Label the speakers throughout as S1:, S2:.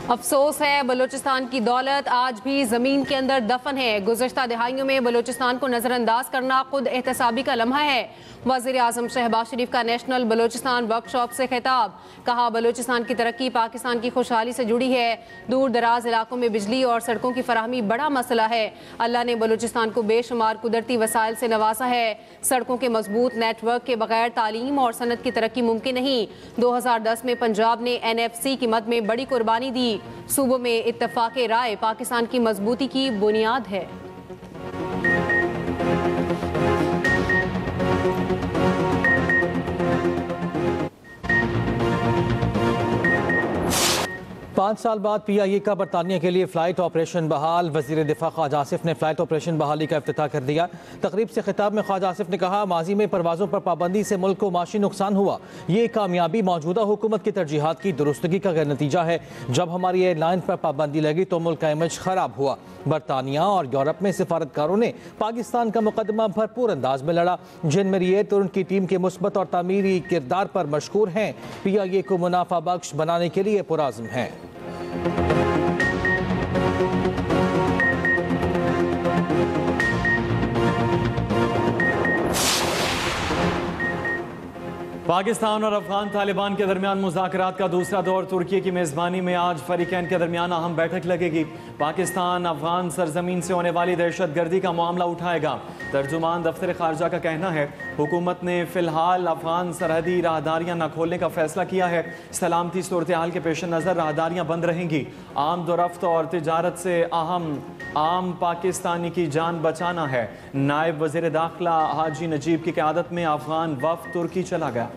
S1: अफसोस है, बलूचिस्तान की दौलत आज भी जमीन के अंदर दफन है। गुज़श्ता दिहाइयों में बलूचिस्तान को नजरअंदाज करना खुद एहतसाबी का लम्हा है। वज़ीर आज़म शहबाज शरीफ का नेशनल बलूचिस्तान वर्कशॉप से खिताब, कहा बलूचिस्तान की तरक्की पाकिस्तान की खुशहाली से जुड़ी है। दूर दराज इलाकों में बिजली और सड़कों की फराहमी बड़ा मसला है। अल्लाह ने बलूचिस्तान को बेशुमार कुदरती वसाइल से नवाजा है। सड़कों के मजबूत नेटवर्क के बगैर तालीम और सनत की तरक्की मुमकिन नहीं। 2010 में पंजाब ने NFC की मद में बड़ी कुर्बानी दी। सूबों में इत्तफाक़ राय पाकिस्तान की मजबूती की बुनियाद है।
S2: पाँच साल बाद PIA का बरतानिया के लिए फ़्लाइट ऑपरेशन बहाल। वज़ीर दिफ़ा ख्वाजा आसिफ ने फ़्लाइट ऑपरेशन बहाली का इफ्तिताह कर दिया। तकरीब से खिताब में ख्वाजा आसिफ ने कहा, माजी में परवाज़ों पर पाबंदी से मुल्क को माशी नुकसान हुआ। ये कामयाबी मौजूदा हुकूमत की तरजीहात की दुरुस्तगी का नतीजा है। जब हमारी एयरलाइन पर पाबंदी लगी तो मुल्क का इमेज ख़राब हुआ। बरतानिया और यूरोप में सिफारतकारों ने पाकिस्तान का मुकदमा भरपूर अंदाज में लड़ा। जिन मेरियत और उनकी टीम के मुस्बत और तामीरी किरदार पर मशकूर हैं। PIA को मुनाफा बख्श बनाने के लिए पुराज़्म हैं।
S3: पाकिस्तान और अफगान तालिबान के दरमियान मुज़ाकरात का दूसरा दौर तुर्की की मेज़बानी में आज फरीकैन के दरमियान अहम बैठक लगेगी। पाकिस्तान अफगान सरजमीन से होने वाली दहशत गर्दी का मामला उठाएगा। तर्जुमान दफ्तर खारजा का कहना है, हुकूमत ने फ़िलहाल अफगान सरहदी राहदारियाँ न खोलने का फैसला किया है। सलामती सूरत हाल के पेश नज़र राहदारियाँ बंद रहेंगी। आम दरफ्त और तिजारत से आम पाकिस्तानी की जान बचाना है। नायब वज़ीर दाखिला हाजी नजीब की क़यादत में अफगान वफ़द तुर्की चला गया।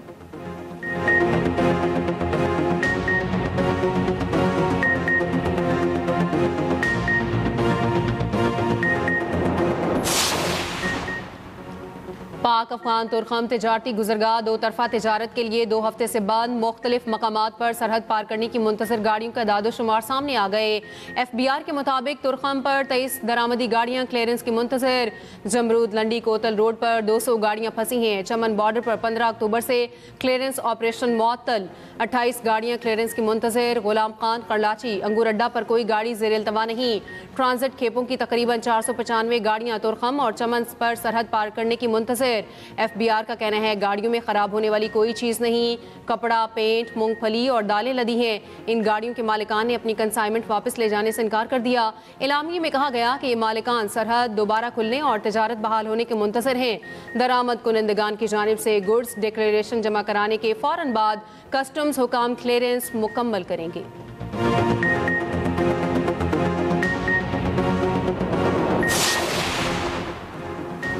S1: पाक अफगान तुर्खम तिजारती गुजरगाह दो तरफा तिजारत के लिए 2 हफ्ते से बंद। मुख्तलिफ मकामात पर सरहद पार करने की मुंतज़िर गाड़ियों का दादोशुमार सामने आ गए। FBR के मुताबिक तुर्खम पर 23 दरामदी गाड़ियाँ क्लियरेंस की मुंतज़िर। जमरूद लंडी कोतल रोड पर 200 गाड़ियाँ फंसी हैं। चमन बॉर्डर पर 15 अक्टूबर से क्लियरेंस ऑपरेशन मुअत्तल। 28 गाड़ियाँ क्लियरेंस की मुंतज़िर। गुलाम खान करलाची अंगूर अड्डा पर कोई गाड़ी ज़ेर इल्तवा नहीं। ट्रांजिट खेपों की तकरीबन 495 गाड़ियाँ तुर्खम और चमन पर सरहद पार करने की मुंतज़िर। FBR का कहना है, गाड़ियों में खराब होने वाली कोई चीज़ नहीं। कपड़ा, पेंट, मूंगफली और दालें लदी हैं। इन गाड़ियों के मालिकान ने अपनी कंसाइनमेंट वापस ले जाने से इनकार कर दिया। एलामिये में कहा गया कि ये मालिकान सरहद दोबारा खुलने और तिजारत बहाल होने के मुंतज़िर हैं। दरामद कुनंदगान की जानिब से गुड्स डिक्लेरेशन जमा कराने के फ़ौरन बाद कस्टम्स हुकाम क्लियरेंस मुकम्मल करेंगे।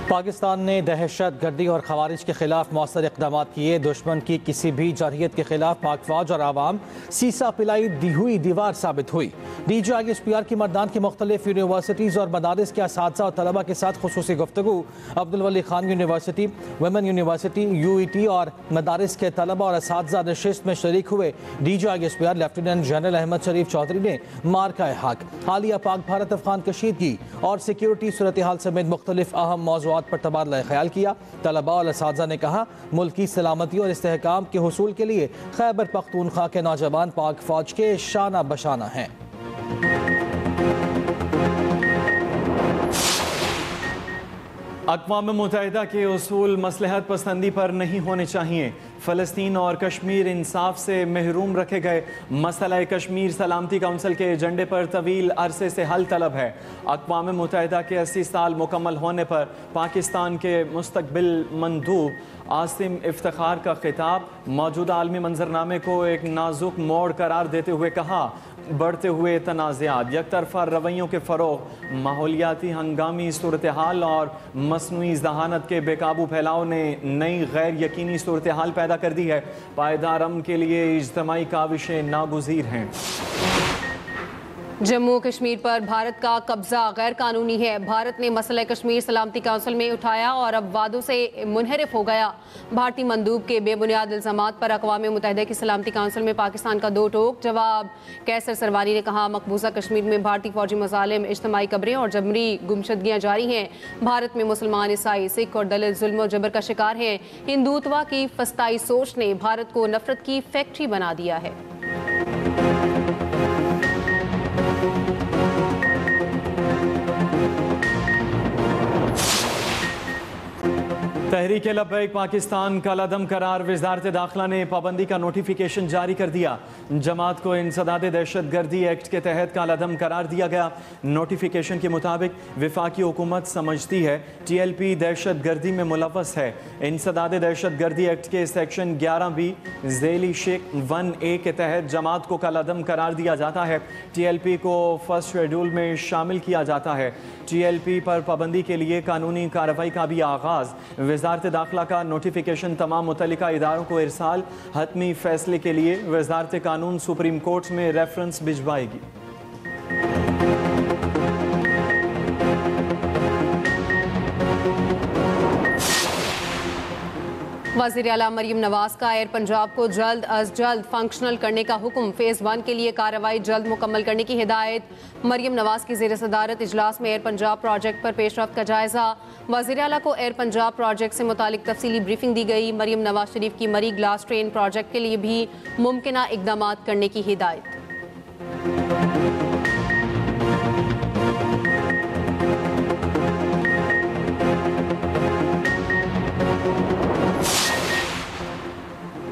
S2: पाकिस्तान ने दहशत गर्दी और खवारिज के खिलाफ मौसर इक़दाम किए। दुश्मन की किसी भी जरहियत के खिलाफ पाक फौज और आवाम सीसा पिलाई दी हुई दीवार साबित हुई। DGISPR की मर्दान की मुख्तलिफ यूनिवर्सिटीज़ और मदारिस के असातिज़ा और तलबा के साथ खुसूसी गुफ्तगू। Abdul Wali Khan university, women university, UET और मदारिस के तलबा और असातिज़ा नशिस्त में शरीक हुए। DGISPR लेफ्टिनेंट जनरल अहमद शरीफ चौधरी ने मार्का हक, हालिया पाक भारत अफगान कशीदगी और सिक्योरिटी सूरत हाल समेत मुख्तलिफ अहम मौज़ूआत पर तबादला ख्याल किया। तलबा और असातिज़ा ने कहा, मुल्क की सलामती और इस्तेहकाम के हुसूल के लिए खैबर पख्तूनख्वा के नौजवान पाक फौज के शाना बशाना हैं।
S3: अक़वाम मुत्तहिदा के उसूल मसलहत पसंदी पर नहीं होने चाहिए। फ़लस्तीन और कश्मीर इंसाफ से महरूम रखे गए। मसला कश्मीर सलामती काउंसिल के एजेंडे पर तवील अरसे से हल तलब है। अक़वाम मुत्तहिदा के 80 साल मुकम्मल होने पर पाकिस्तान के मुस्तक़बिल मंदूब आसिम इफ्तिखार का खिताब। मौजूदा आलमी मंजरनामे को एक नाजुक मोड़ करार देते हुए कहा, बढ़ते हुए तनाज़ात, यकतरफा रवैयों के फ़रोग़, माहौलियाती हंगामी सूरत हाल और मसनूई ज़हानत के बेकाबू फैलाव ने नई गैर यकीनी सूरत हाल पैदा कर दी है। पायदार अमन के लिए इज्तिमाई काविशें नागुज़ीर हैं।
S1: जम्मू कश्मीर पर भारत का कब्जा गैर कानूनी है। भारत ने मसला कश्मीर सलामती काउंसिल में उठाया और अब वादों से मुनहरिफ हो गया। भारतीय मंदूब के बेबुनियाद इल्ज़ामात पर अक़वाम मुत्तहिदा की सलामती काउंसिल में पाकिस्तान का दो टोक जवाब। कैसर सरवानी ने कहा, मकबूजा कश्मीर में भारतीय फौजी मज़ालिम, इज्तिमाई कब्रें और जबरी गुमशदगियाँ जारी हैं। भारत में मुसलमान, ईसाई, सिख और दलित जुल्म और जबर का शिकार हैं। हिंदुत्व की फस्ताई सोच ने भारत को नफरत की फैक्ट्री बना दिया है।
S3: तहरीक लब्बैक पाकिस्तान का कलअदम करार वजारत दाखिला ने पाबंदी का नोटिफिकेशन जारी कर दिया। जमात को इंसदाद दहशत गर्दी एक्ट के तहत कलअदम करार दिया गया। नोटिफिकेशन के मुताबिक वफाकी हुकूमत समझती है TLP दहशत गर्दी में मुलव्वस है। इंसदाद दहशत गर्दी एक्ट के सेक्शन 11B ज़ेली शेख 1A के तहत जमात को कलअदम करार दिया जाता है। TLP को फर्स्ट शेड्यूल में शामिल किया जाता है। TLP पर पाबंदी के लिए कानूनी कार्रवाई का भी आगाज़। वजारत दाखिला का नोटिफिकेशन तमाम मुतल्लिका इदारों को इरसाल। हतमी फैसले के लिए वजारत कानून सुप्रीम कोर्ट में रेफरेंस भिजवाएगी।
S1: वज़ीर आला मरियम नवाज का एयर पंजाब को जल्द अज जल्द फंक्शनल करने का हुक्म। फेज़ 1 के लिए कार्रवाई जल्द मुकम्मल करने की हिदायत। मरियम नवाज की ज़ेर सदारत इजलास में एयर पंजाब प्रोजेक्ट पर पेशरफ्त का जायज़ा। वज़ीर आला को एयर पंजाब प्रोजेक्ट से मुतालिक तफसीली ब्रीफिंग दी गई। मरियम नवाज शरीफ की मरी ग्लास ट्रेन प्रोजेक्ट के लिए भी मुमकिना इक़दामात करने की हिदायत।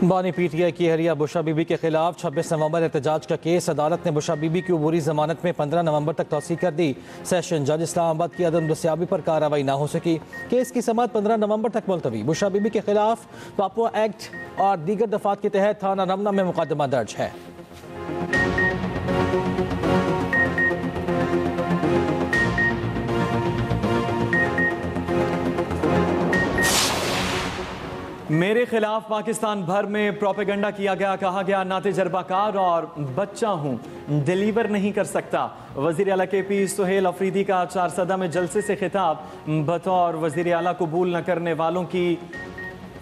S2: बानी PTI की अहलिया बुशरा बीबी के खिलाफ 26 नवंबर एहतजाज का केस। अदालत ने बुशरा बीबी की अबूरी जमानत में 15 नवंबर तक तौसीह कर दी। सेशन जज इस्लामाबाद की अदम दस्याबी पर कार्रवाई ना हो सकी। केस की समाअत 15 नवंबर तक मुलतवी। बुशरा बीबी के खिलाफ पापुआ एक्ट और दीगर दफात के तहत थाना रमना में मुकदमा दर्ज है।
S3: मेरे खिलाफ पाकिस्तान भर में प्रोपेगेंडा किया गया। कहा गया ना तजर्बाकार और बच्चा हूँ, डिलीवर नहीं कर सकता। वज़ीर आला KP सुहेल अफरीदी का चारसदा में जलसे से खिताब। बतौर वज़ीर आला कबूल न करने वालों की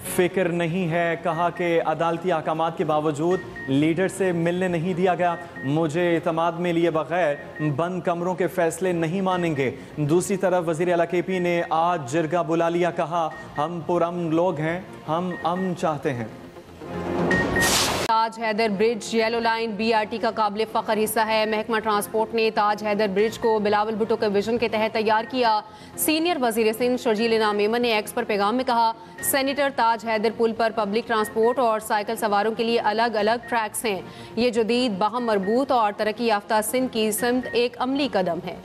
S3: फिक्र नहीं है। कहा कि अदालती अहकामात के बावजूद लीडर से मिलने नहीं दिया गया। मुझे एतमाद में लिए बगैर बंद कमरों के फैसले नहीं मानेंगे। दूसरी तरफ वज़ीर आला KP ने आज जिरगा बुला लिया। कहा हम पुरअमन लोग हैं, हम अमन चाहते हैं।
S1: Taj Haider bridge yellow line BRT का काबिल फ़ख्र हिस्सा है। महकमा ट्रांसपोर्ट ने ताज हैदर ब्रिज को बिलावल भुट्टो के विजन के तहत तैयार किया। सीनियर वज़ीर सिंध शर्जील इनाम मेमन ने एक्स पर पैगाम में कहा, सेनेटर ताज हैदर पुल पर पब्लिक ट्रांसपोर्ट और साइकिल सवारों के लिए अलग अलग ट्रैक्स हैं। ये जदीद बाहम मरबूत और तरक्की याफ्ता सिंध की सिमत एक अमली कदम है।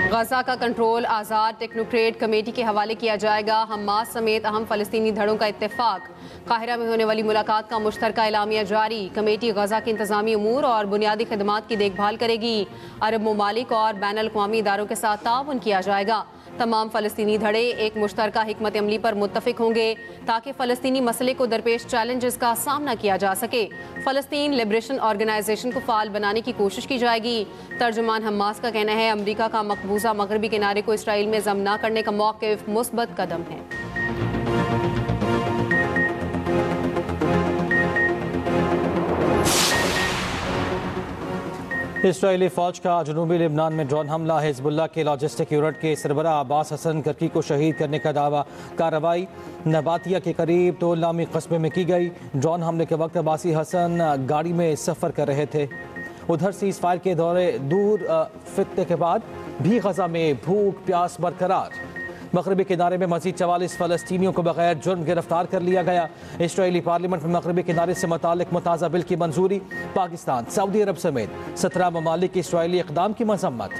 S1: गजा का कंट्रोल आज़ाद टेक्नोक्रेट कमेटी के हवाले किया जाएगा। हमास समेत अहम फ़लस्तीनी धड़ों का इत्तेफाक। काहिरा में होने वाली मुलाकात का मुश्तरका एलामिया जारी। कमेटी गजा के इंतज़ामी अमूर और बुनियादी खदमात की देखभाल करेगी। अरब ममालिक और बैन अल-अक़वामी इदारों के साथ ताउन किया जाएगा। तमाम फ़लस्तीनी धड़े एक मुश्तरका हिकमत अमली पर मुत्तफ़िक होंगे ताकि फ़लस्तीनी मसले को दरपेश चैलेंजेस का सामना किया जा सके। फ़लस्तीन लिबरेशन ऑर्गेनाइजेशन को फ़ाल बनाने की कोशिश की जाएगी। तर्जुमान हमास का कहना है अमरीका का मकबूजा मगरबी किनारे को इसराइल में ज़म न करने का मौक़िफ़ मुस्बत कदम है।
S2: इसराइली फ़ौज का जनूबी लिबनान में ड्रोन हमला। हिज़्बुल्लाह के लॉजिस्टिक यूनिट के सरबराह अब्बास हसन करकी को शहीद करने का दावा। कार्रवाई नबातिया के करीब तोल नामी कस्बे में की गई। ड्रोन हमले के वक्त अब्बासी हसन गाड़ी में सफ़र कर रहे थे। उधर सीज़ फायर के दौरे दूर फितने के बाद भी गजा में भूख प्यास बरकरार। मगरबी किनारे में मज़ीद 44 फ़लस्तीनियों को बगैर जुर्म गिरफ्तार कर लिया गया। इसराइली पार्लियामेंट में मगरबी किनारे से मुताल्लिक़ मुताज़ा बिल की मंजूरी। पाकिस्तान, सऊदी अरब समेत 17 ममालिक की इसराइली इक़दाम की मज़म्मत।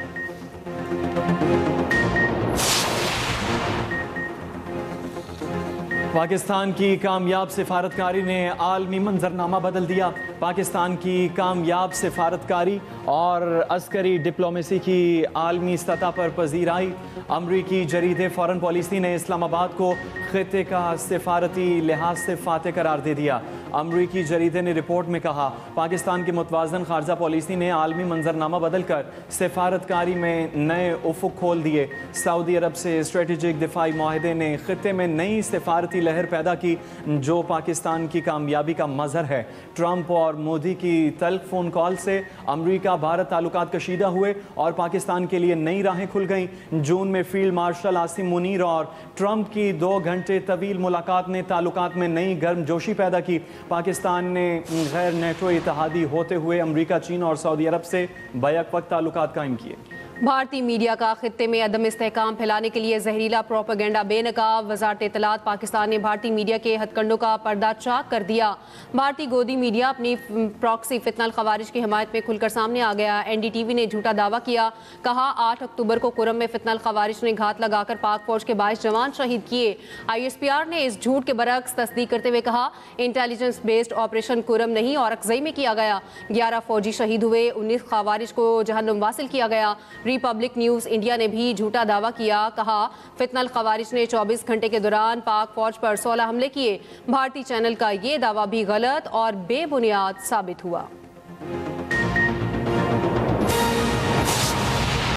S3: पाकिस्तान की कामयाब सिफारतकारी ने आलमी मंजरनामा बदल दिया। पाकिस्तान की कामयाब सिफारतकारी और अस्करी डिप्लोमेसी की आलमी सतह पर पजीराई। अमरीकी जरीदे फॉरेन पॉलिसी ने इस्लामाबाद को खित्ते का सिफारती लिहाज से फातेह करार दे दिया। अमरीकी जरीदे ने रिपोर्ट में कहा पाकिस्तान की मुतवाज़न खारजा पॉलिसी ने आलमी मंजरनामा बदल कर सिफारतकारी में नए उफुक खोल दिए। सऊदी अरब से स्ट्रेटेजिक दिफाई माहदे ने खित्ते में नई सिफारती लहर पैदा की जो पाकिस्तान की कामयाबी का मजहर है। ट्रंप और मोदी की तल्ख फ़ोन कॉल से अमरीका भारत ताल्लुकात कशीदा हुए और पाकिस्तान के लिए नई राहें खुल गईं। जून में फील्ड मार्शल आसिम मुनीर और ट्रंप की 2 घंटे तवील मुलाकात ने ताल्लुकात में नई गर्मजोशी पैदा की। पाकिस्तान ने गैर नेटो इत्तेहादी होते हुए अमरीका, चीन और सऊदी अरब से बैक वक्त ताल्लुकात कायम किए।
S1: भारतीय मीडिया का खित्ते में अदम इस्तेहकाम फैलाने के लिए जहरीला प्रोपेगेंडा बेनकाब। वजारत इत्तलात पाकिस्तान ने भारतीय मीडिया के हथकंडों का पर्दा चाक कर दिया। भारतीय गोदी मीडिया अपनी प्रॉक्सी फितनल खवारिज की हिमायत में खुलकर सामने आ गया। NDTV ने झूठा दावा किया, कहा 8 अक्टूबर को कुरम में फितनल खवारिज ने घात लगाकर पाक फौज के 22 जवान शहीद किए। ISPR ने इस झूठ के बरक्स तस्दीक करते हुए कहा इंटेलिजेंस बेस्ड ऑपरेशन कुरम नहीं और अक्सई में किया गया। 11 फौजी शहीद हुए, 19 खवारिज को जहन्नुम वासिल किया गया। रिपब्लिक न्यूज़ इंडिया ने भी झूठा दावा किया, कहा फितनल खवारिज ने 24 घंटे के दौरान पाक फौज पर 16 हमले किए। भारतीय चैनल का ये दावा भी गलत और बेबुनियाद साबित हुआ।